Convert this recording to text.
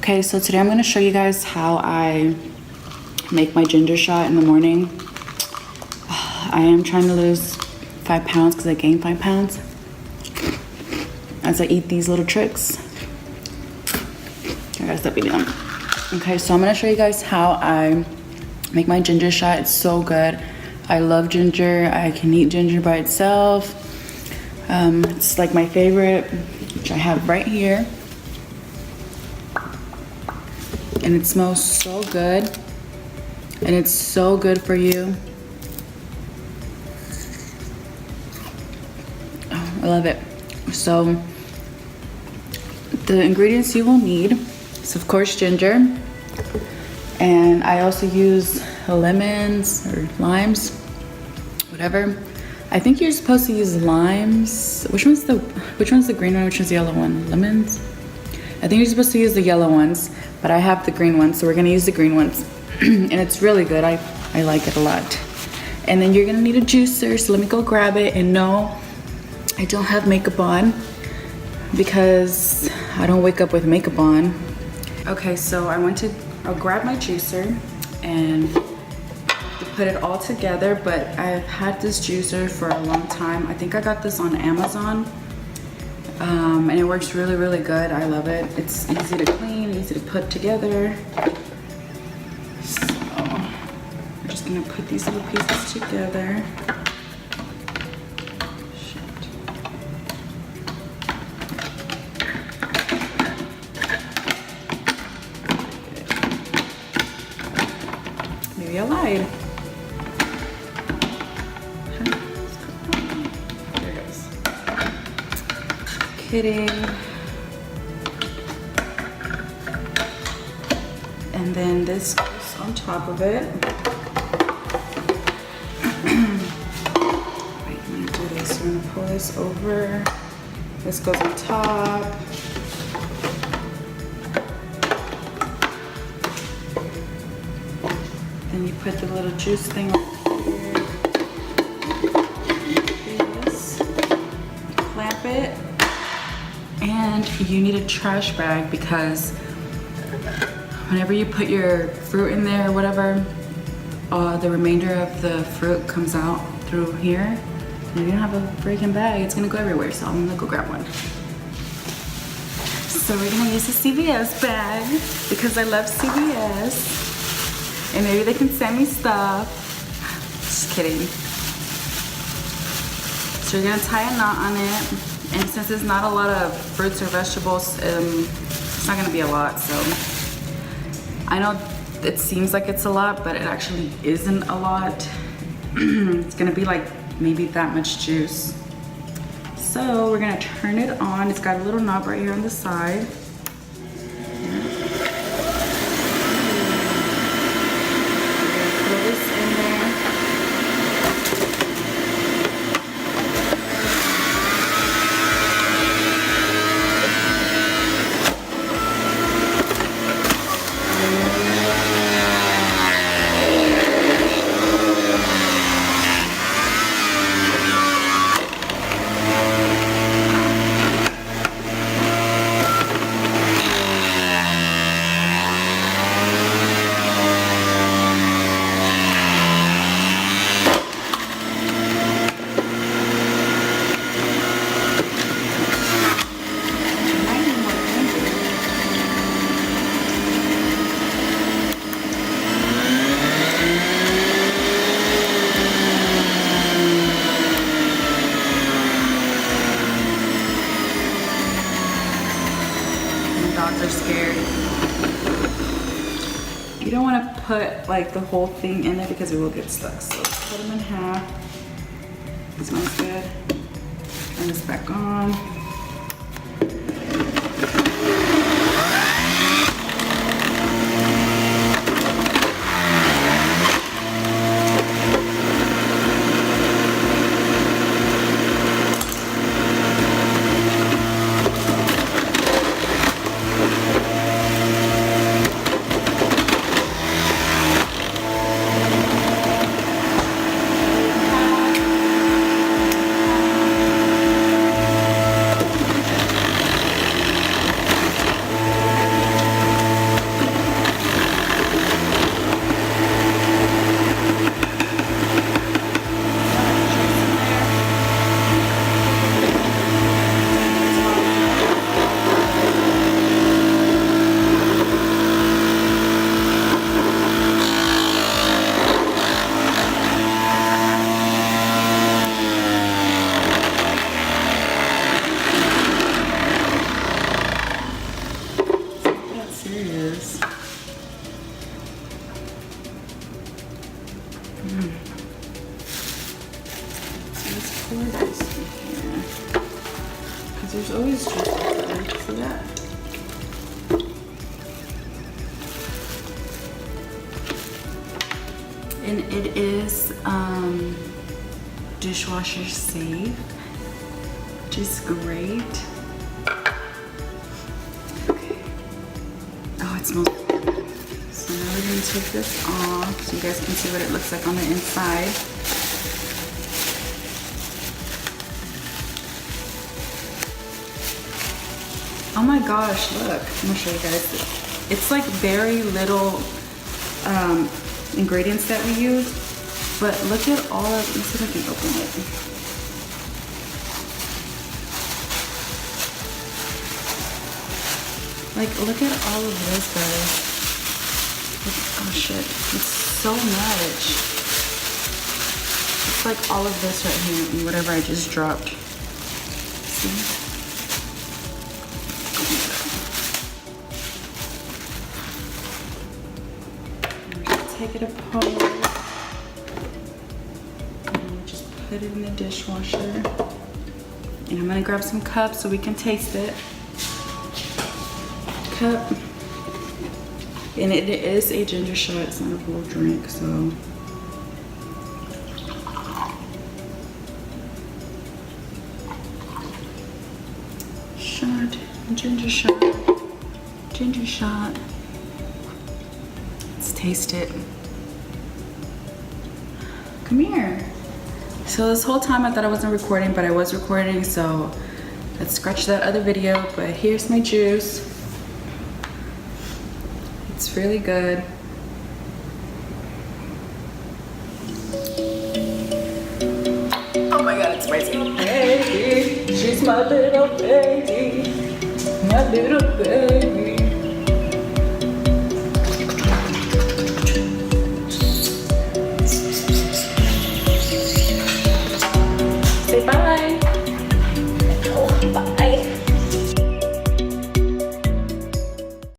Okay, so today I'm going to show you guys how I make my ginger shot in the morning. I am trying to lose 5 pounds because I gained 5 pounds as I eat these little tricks. I gotta stop eating them. Okay, so I'm going to show you guys how I make my ginger shot. It's so good. I love ginger. I can eat ginger by itself. It's like my favorite, which I have right here. And it smells so good, and it's so good for you. Oh, I love it. So the ingredients you will need is of course ginger, and I also use lemons or limes, whatever. I think you're supposed to use limes. Which one's the green one? Which one's the yellow one? Lemons? I think you're supposed to use the yellow ones, but I have the green ones, so we're gonna use the green ones. And it's really good. I like it a lot. And then you're gonna need a juicer, so let me go grab it. And no, I don't have makeup on because I don't wake up with makeup on. Okay, so I'll grab my juicer and to put it all together, but I've had this juicer for a long time. I think I got this on Amazon. And it works really, really good. I love it. It's easy to clean, easy to put together. So we're just gonna put these little pieces together. Maybe I lied. Kidding. And then this goes on top of it. Wait, I'm gonna do this. We're gonna pull this over. This goes on top. Then you put the little juice thing over here. This. Clamp it. And you need a trash bag because whenever you put your fruit in there or whatever, the remainder of the fruit comes out through here. And if you don't have a freaking bag, it's gonna go everywhere. So I'm gonna go grab one. So we're gonna use a CVS bag because I love CVS. And maybe they can send me stuff. Just kidding. So you're gonna tie a knot on it. And since there's not a lot of fruits or vegetables, it's not gonna be a lot, so. I know it seems like it's a lot, but it actually isn't a lot. It's gonna be like maybe that much juice. So we're gonna turn it on. It's got a little knob right here on the side. Throw this in there. Are scared. You don't want to put like the whole thing in there because it will get stuck. So cut them in half. This one's good. Turn this back on. And it is dishwasher safe, which is great. Okay. Oh, it smells good. So now we're gonna take this off so you guys can see what it looks like on the inside. Oh my gosh, look, I'm gonna show you guys. It's like very little ingredients that we use, but look at all of, let's see if I can open it. Like, look at all of this, guys. Oh shit, it's so much. It's like all of this right here and whatever I just dropped. See? Take it apart and just put it in the dishwasher. And I'm gonna grab some cups so we can taste it. Cup. And it is a ginger shot, it's not a full drink, so. Shot, ginger shot, ginger shot. Let's taste it. Come here. So this whole time I thought I wasn't recording, but I was recording, so let's scratch that other video. But here's my juice. It's really good. Oh my god, it's spicy. Baby, she's my little baby. My little baby.